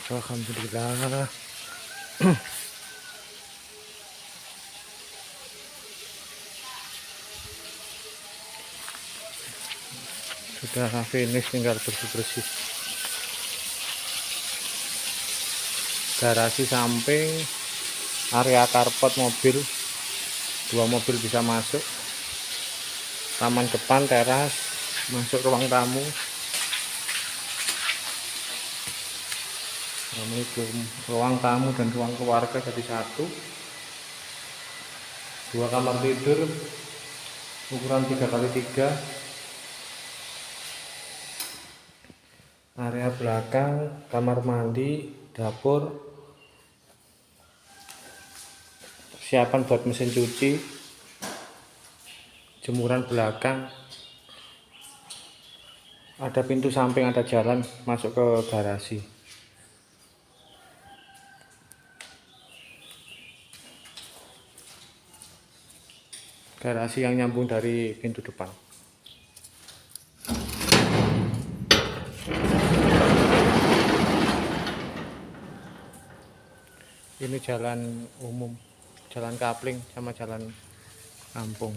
Alhamdulillah. Sudah finish, tinggal bersih-bersih garasi samping, area karpet mobil, 2 mobil bisa masuk, taman depan, teras, masuk ruang tamu. Assalamualaikum. Ruang tamu dan ruang keluarga jadi satu, 2 kamar tidur ukuran 3x3, area belakang, kamar mandi, dapur, persiapan buat mesin cuci, jemuran belakang, ada pintu samping, ada jalan masuk ke garasi. Garasi yang nyambung dari pintu depan. Ini jalan umum, jalan kapling sama jalan kampung.